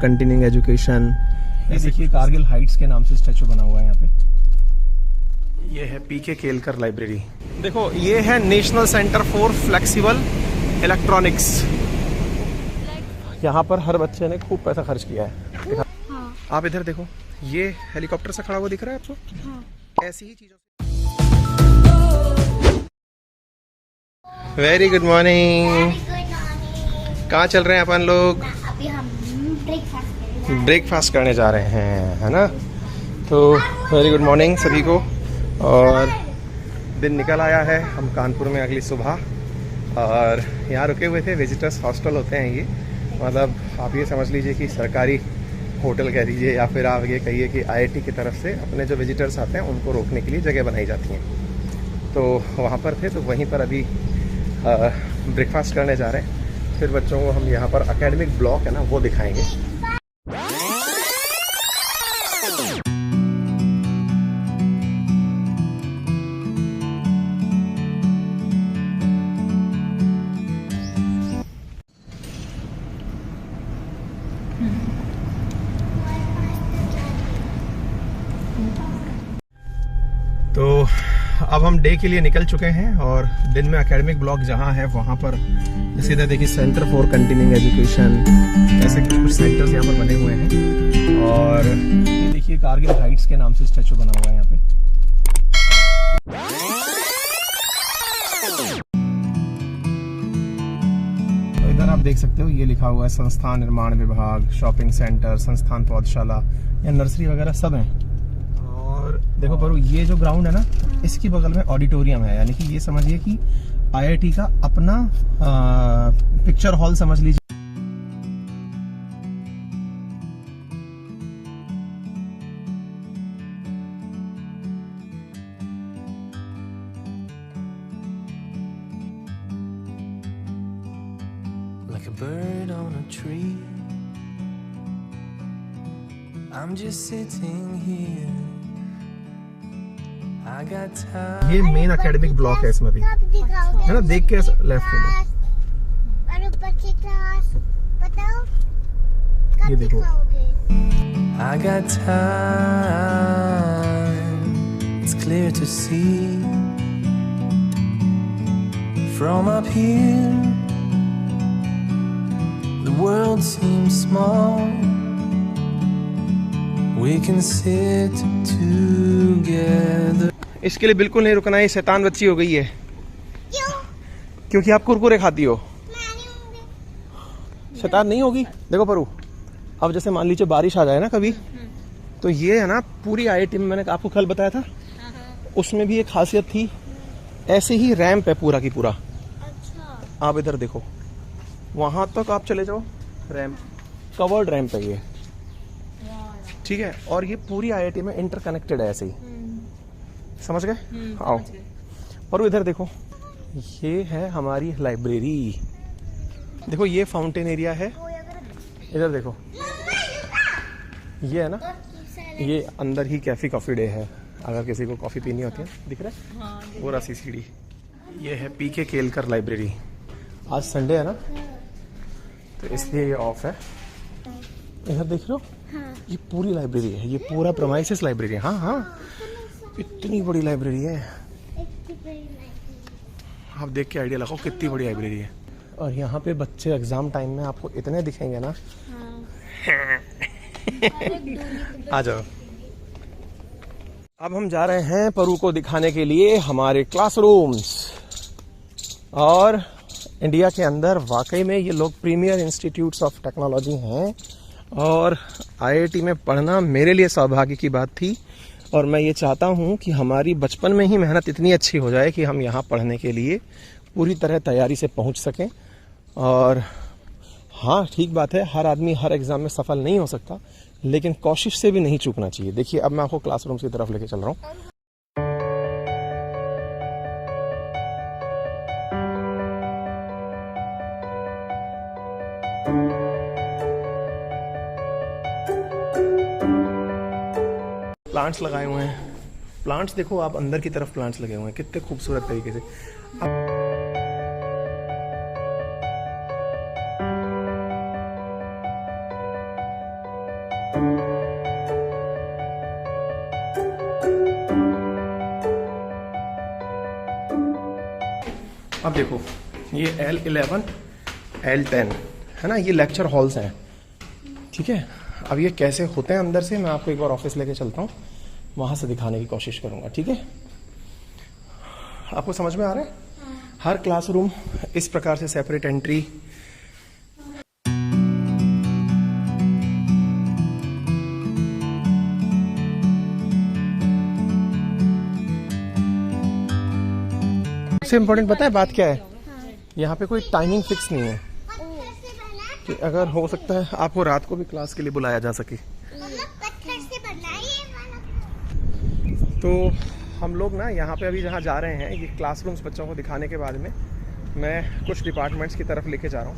Continuing education. ये देखिए Kargil Heights के नाम से स्टैचू बना हुआ है यहाँ पे। ये है पीके केलकर लाइब्रेरी। देखो ये है national centre for flexible electronics. यहाँ पर हर बच्चे ने खूब पैसा खर्च किया है। हाँ। आप इधर देखो, ये हेलीकॉप्टर से खड़ा हुआ दिख रहा है आपको? हाँ। ऐसी ही चीजों। Very good morning. कहाँ चल रहे हैं अपन लोग? अभी हम ब्रेकफास्ट करने जा रहे हैं, है ना? तो वेरी गुड मॉर्निंग सभी को। और दिन निकल आया है, हम कानपुर में अगली सुबह और यहाँ रुके हुए थे। विजिटर्स हॉस्टल होते हैं ये, मतलब आप ये समझ लीजिए कि सरकारी होटल कह दीजिए, या फिर आप ये कहिए कि आईआईटी की तरफ से अपने जो विजिटर्स आते हैं उनको रोकने के लिए जगह बनाई जाती हैं। तो वहाँ पर थे, तो वहीं पर अभी ब्रेकफास्ट करने जा रहे हैं। फिर बच्चों को हम यहाँ पर एकेडमिक ब्लॉक है ना, वो दिखाएंगे। तो अब हम डे के लिए निकल चुके हैं और दिन में एकेडमिक ब्लॉक जहाँ है वहाँ पर सीधा देखिए सेंटर फॉर कंटिन्यूइंग एजुकेशन, ऐसे कुछ सेंटर्स यहाँ पर बने हुए हैं। और ये देखिए कारगिल हाइट्स के नाम से स्टैचू बना हुआ है यहाँ पे। तो इधर आप देख सकते हो ये लिखा हुआ है संस्थान निर्माण विभाग, शॉपिंग सेंटर, संस्थान पौधशाला, या नर्सरी वगैरह सब है। और देखो पर ये जो ग्राउंड है ना, इसकी बगल में ऑडिटोरियम है, यानी कि ये समझिए कि आईआईटी का अपना पिक्चर हॉल समझ लीजिए। Like a bird on a tree, I'm just sitting here. ये मेन एकेडमिक ब्लॉक है इसमें भी, है ना? देख के लेफ्ट में ये देखो। I got time, it's clear to see from up here. The world seems small, we can sit together. इसके लिए बिल्कुल नहीं रुकना, ये शैतान बच्ची हो गई है। क्यों? क्योंकि आप कुरकुरे खाती हो। शैतान नहीं होगी। देखो परू, अब जैसे मान लीजिए बारिश आ जाए ना कभी, तो ये है ना पूरी आईआईटी में, मैंने आपको कल बताया था, उसमें भी एक खासियत थी, ऐसे ही रैंप है पूरा की पूरा। अच्छा। आप इधर देखो, वहां तक आप चले जाओ, रैंप, कवर्ड रैंप है ये, ठीक है? और ये पूरी आईआईटी में इंटरकनेक्टेड है ऐसे ही, समझ गए? आओ और इधर देखो, ये है हमारी लाइब्रेरी। देखो ये फाउंटेन एरिया है, इधर देखो, ये है ना, ये अंदर ही कैफे कॉफी डे है, अगर किसी को कॉफी पीनी होती है। दिख रहा है? हाँ, पूरा सीसीडी। ये है पीके केलकर लाइब्रेरी। आज संडे है ना, तो इसलिए ये ऑफ है। इधर देख लो, ये पूरी लाइब्रेरी है, ये पूरा प्रेमाइसेस लाइब्रेरी है। हाँ हाँ, इतनी बड़ी लाइब्रेरी है, आप देख के आइडिया लगाओ कितनी बड़ी लाइब्रेरी है। और यहाँ पे बच्चे एग्जाम टाइम में आपको इतने दिखेंगे ना। हाँ। आ जाओ। अब हम जा रहे हैं परू को दिखाने के लिए हमारे क्लासरूम्स। और इंडिया के अंदर वाकई में ये लोग प्रीमियर इंस्टीट्यूट्स ऑफ टेक्नोलॉजी हैं, और आईआईटी में पढ़ना मेरे लिए सौभाग्य की बात थी। और मैं ये चाहता हूँ कि हमारी बचपन में ही मेहनत इतनी अच्छी हो जाए कि हम यहाँ पढ़ने के लिए पूरी तरह तैयारी से पहुँच सकें। और हाँ, ठीक बात है, हर आदमी हर एग्ज़ाम में सफल नहीं हो सकता, लेकिन कोशिश से भी नहीं चूकना चाहिए। देखिए अब मैं आपको क्लासरूम की तरफ लेके चल रहा हूँ। प्लांट्स लगाए हुए हैं, प्लांट्स देखो आप, अंदर की तरफ प्लांट्स लगे हुए हैं कितने खूबसूरत तरीके से। अब देखो ये L11 L10 है ना, ये लेक्चर हॉल्स हैं, ठीक है। अब ये कैसे होते हैं अंदर से मैं आपको एक बार ऑफिस लेके चलता हूँ, वहाँ से दिखाने की कोशिश करूँगा, ठीक है। आपको समझ में आ रहा है? हर क्लासरूम इस प्रकार से सेपरेट एंट्री, सबसे इम्पोर्टेंट पता है बात क्या है? यहाँ पे कोई टाइमिंग फिक्स नहीं है कि अगर हो सकता है आपको रात को भी क्लास के लिए बुलाया जा सके। तो हम लोग ना यहाँ पे अभी जहाँ जा रहे हैं, ये क्लासरूम्स बच्चों को दिखाने के बाद में मैं कुछ डिपार्टमेंट्स की तरफ लेके जा रहा हूँ,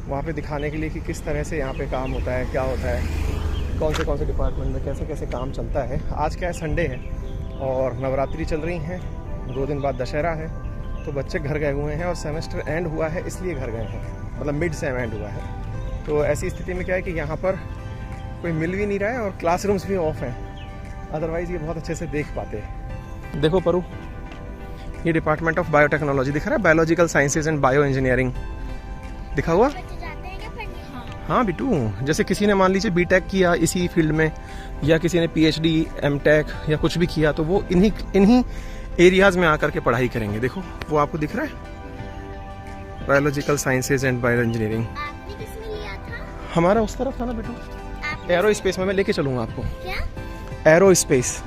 वहाँ पे दिखाने के लिए कि किस तरह से यहाँ पे काम होता है, क्या होता है, कौन से डिपार्टमेंट में कैसे कैसे काम चलता है। आज क्या है, संडे है और नवरात्रि चल रही हैं, 2 दिन बाद दशहरा है, तो बच्चे घर गए हुए हैं और सेमेस्टर एंड हुआ है इसलिए घर गए हैं, मतलब मिड सेम एंड हुआ है। तो ऐसी स्थिति में क्या है कि यहाँ पर कोई मिल भी नहीं रहा है और क्लासरूम्स भी ऑफ हैं, अदरवाइज़ ये बहुत अच्छे से देख पाते हैं। देखो परू, ये डिपार्टमेंट ऑफ बायोटेक्नोलॉजी दिख रहा है, biological sciences and bio engineering दिखा हुआ। हाँ बिटू, जैसे किसी ने मान लीजिए बीटेक किया इसी फील्ड में, या किसी ने पीएचडी एमटेक या कुछ भी किया, तो वो इन्हीं एरियाज में आकर के पढ़ाई करेंगे। देखो वो आपको दिख रहा है, biological sciences and bio engineering. आपने किसमें लिया था? हमारा उस तरफ था ना बेटू, एरो स्पेस में। मैं लेके चलूंगा आपको। क्या? एरो स्पेस,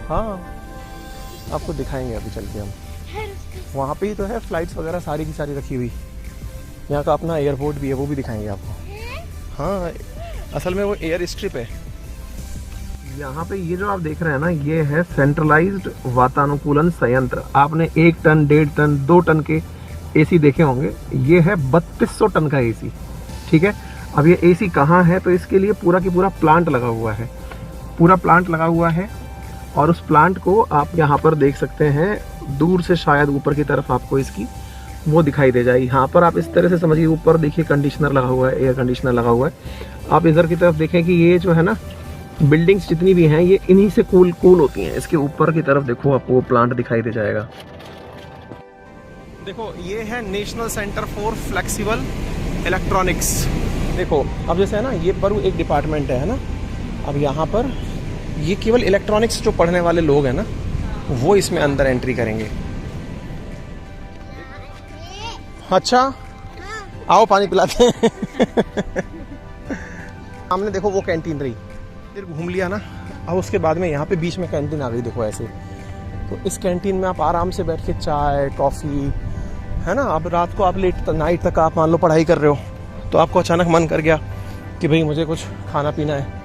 हाँ आपको दिखाएंगे अभी चल के हम। वहाँ पे ही तो है फ्लाइट्स वगैरह सारी की सारी रखी हुई, यहाँ का अपना एयरपोर्ट भी है, वो भी दिखाएंगे आपको। हाँ असल में वो एयर स्ट्रिप है। यहाँ पे ये जो आप देख रहे हैं ना, ये है सेंट्रलाइज्ड वातानुकूलन संयंत्र। आपने 1 टन, 1.5 टन, 2 टन के एसी देखे होंगे, ये है 3200 टन का एसी, ठीक है। अब ये एसी कहाँ है, तो इसके लिए पूरा की पूरा प्लांट लगा हुआ है, पूरा प्लांट लगा हुआ है। और उस प्लांट को आप यहाँ पर देख सकते हैं, दूर से शायद ऊपर की तरफ आपको इसकी वो दिखाई दे जाएगी। यहाँ पर आप इस तरह से समझिए, ऊपर देखिए कंडीशनर लगा हुआ है, एयर कंडीशनर लगा हुआ है। आप इधर की तरफ देखें कि ये जो है ना बिल्डिंग्स जितनी भी हैं, ये इन्हीं से कूल होती हैं। इसके ऊपर की तरफ देखो, आपको प्लांट दिखाई दे जाएगा। देखो ये है national centre for flexible electronics. देखो अब जैसे है ना, ये पर एक डिपार्टमेंट है ना, अब यहाँ पर ये केवल इलेक्ट्रॉनिक्स जो पढ़ने वाले लोग हैं ना, वो इसमें अंदर एंट्री करेंगे। अच्छा आओ पानी पिलाते हैं। हमने देखो वो कैंटीन रही, फिर घूम लिया ना, अब उसके बाद में यहाँ पे बीच में कैंटीन आ गई। देखो ऐसे, तो इस कैंटीन में आप आराम से बैठ के चाय कॉफ़ी, है ना। अब रात को आप लेट नाइट तक आप मान लो पढ़ाई कर रहे हो, तो आपको अचानक मन कर गया कि भाई मुझे कुछ खाना पीना है,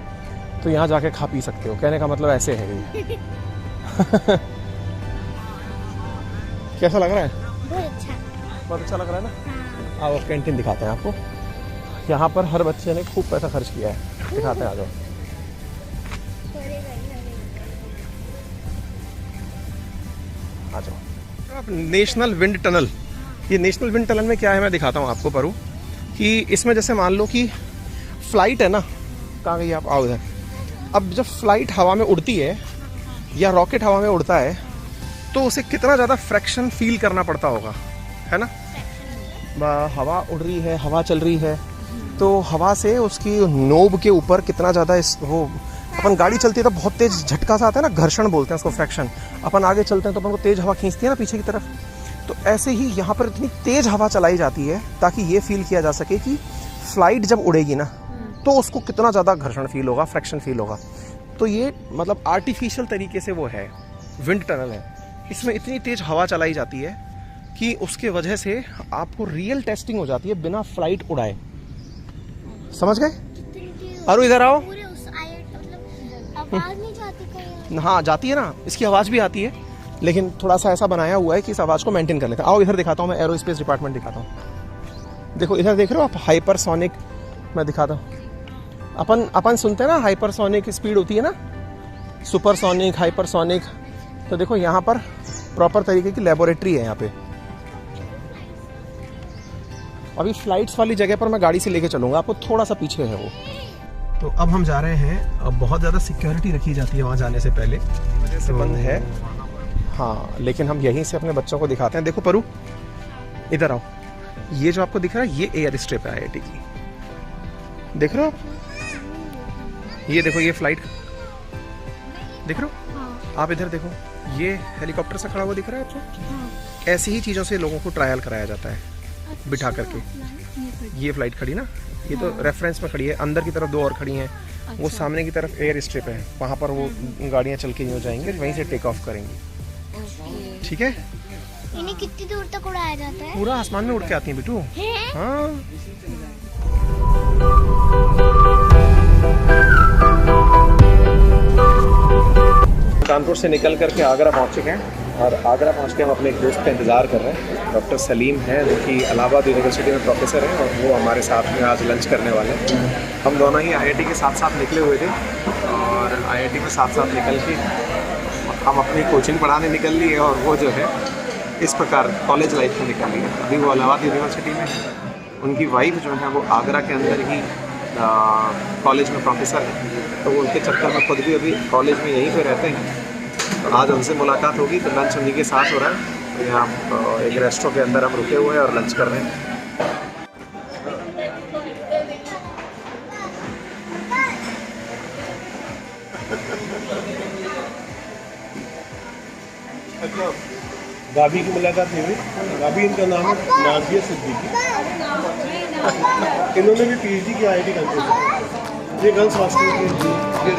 तो यहाँ जाके खा पी सकते हो। कहने का मतलब ऐसे है ये। कैसा लग रहा है? बहुत अच्छा लग रहा है ना। आओ कैंटीन दिखाते हैं आपको। यहाँ पर हर बच्चे ने खूब पैसा खर्च किया है, दिखाते हैं, आ जाओ। आ जाओ। नेशनल विंड टनल, ये नेशनल विंड टनल में क्या है मैं दिखाता हूँ आपको परू, कि इसमें जैसे मान लो कि फ्लाइट है ना, कहाँ गई आप, आओ इधर। अब जब फ्लाइट हवा में उड़ती है या रॉकेट हवा में उड़ता है, तो उसे कितना ज़्यादा फ्रैक्शन फील करना पड़ता होगा, है ना। हवा उड़ रही है, हवा चल रही है, तो हवा से उसकी नोब के ऊपर कितना ज़्यादा वो, अपन गाड़ी चलती है तो बहुत तेज झटका सा आता है ना, घर्षण बोलते हैं उसको, फ्रैक्शन। अपन आगे चलते हैं तो अपन को तेज हवा खींचती है ना पीछे की तरफ, तो ऐसे ही यहाँ पर इतनी तेज हवा चलाई जाती है ताकि ये फील किया जा सके कि फ्लाइट जब उड़ेगी ना, तो उसको कितना ज़्यादा घर्षण फील होगा, फ्रैक्शन फील होगा। तो ये मतलब आर्टिफिशियल तरीके से वो है, विंड टनल है। इसमें इतनी तेज हवा चलाई जाती है कि उसके वजह से आपको रियल टेस्टिंग हो जाती है बिना फ्लाइट उड़ाए। समझ गए? अरु इधर आओ। आवाज नहीं जाती कहीं? हाँ जाती है ना, इसकी आवाज़ भी आती है, लेकिन थोड़ा सा ऐसा बनाया हुआ है कि इस आवाज़ को मेंटेन कर लेते हैं। आओ इधर दिखाता हूँ मैं, एरोस्पेस डिपार्टमेंट दिखाता हूँ। देखो इधर देख रहे हो आप, हाइपरसोनिक, मैं दिखाता हूँ। अपन सुनते हैं ना, हाइपरसोनिक स्पीड होती है ना, सुपरसोनिक, हाइपरसोनिक। तो देखो यहाँ पर प्रॉपर तरीके की लेबोरेटरी है यहाँ पे। अभी फ्लाइट्स वाली जगह पर मैं गाड़ी से लेके चलूँगा आपको, थोड़ा सा पीछे है वो। तो अब हम जा रहे हैं, अब बहुत ज़्यादा सिक्योरिटी रखी जाती है वहाँ जाने से पहले, वजह से बंद है। हाँ, लेकिन हम यहीं से अपने बच्चों को दिखाते हैं। देखो परू, इधर आओ, ये जो आपको दिख रहा है ये एयर स्ट्रिप है IIT की, देख रहे हो आप? ये देखो, ये फ्लाइट देख रहे हो आप? इधर देखो, ये हेलीकॉप्टर से खड़ा हुआ दिख रहा है आपको? ऐसी ही चीज़ों से लोगों को ट्रायल कराया जाता है बिठा करके। ये फ्लाइट खड़ी ना, ये तो रेफरेंस में खड़ी है, अंदर की तरफ 2 और खड़ी हैं, वो सामने की तरफ एयर स्ट्रिप है, वहाँ पर वो गाड़ियाँ चल के यूँ जाएंगे, वहीं से टेक ऑफ करेंगी। ठीक है? इन्हें कितनी दूर तक उड़ाया जाता है? पूरा आसमान में उड़ के आती है बिटू। हाँ, कानपुर से निकल करके आगरा पहुँच चुके हैं, और आगरा पहुँच के हम अपने एक दोस्त का इंतज़ार कर रहे हैं। डॉक्टर सलीम हैं, जो कि इलाहाबाद यूनिवर्सिटी में प्रोफेसर हैं, और वो हमारे साथ में आज लंच करने वाले हैं। हम दोनों ही IIT के साथ साथ निकले हुए थे, और IIT में साथ साथ निकल के हम अपनी कोचिंग पढ़ाने निकल लिए, और वो जो है इस प्रकार कॉलेज लाइफ में निकल लिए। अभी वो इलाहाबाद यूनिवर्सिटी में है, उनकी वाइफ जो है वो आगरा के अंदर ही कॉलेज में प्रोफेसर है, तो वो उनके चक्कर में खुद भी अभी कॉलेज में यहीं पे रहते हैं। तो आज उनसे मुलाकात होगी, तो लंच उन्हीं के साथ हो रहा है। तो यहाँ एक रेस्टोरेंट के अंदर हम रुके हुए हैं और लंच कर रहे हैं। गाभी की मुलाकात हुई। गाभी इनका नाम है, नाजिया सिद्दीकी। इन्होंने भी PhD की IIT कानपुर से। ये गर्ल्स हॉस्टल के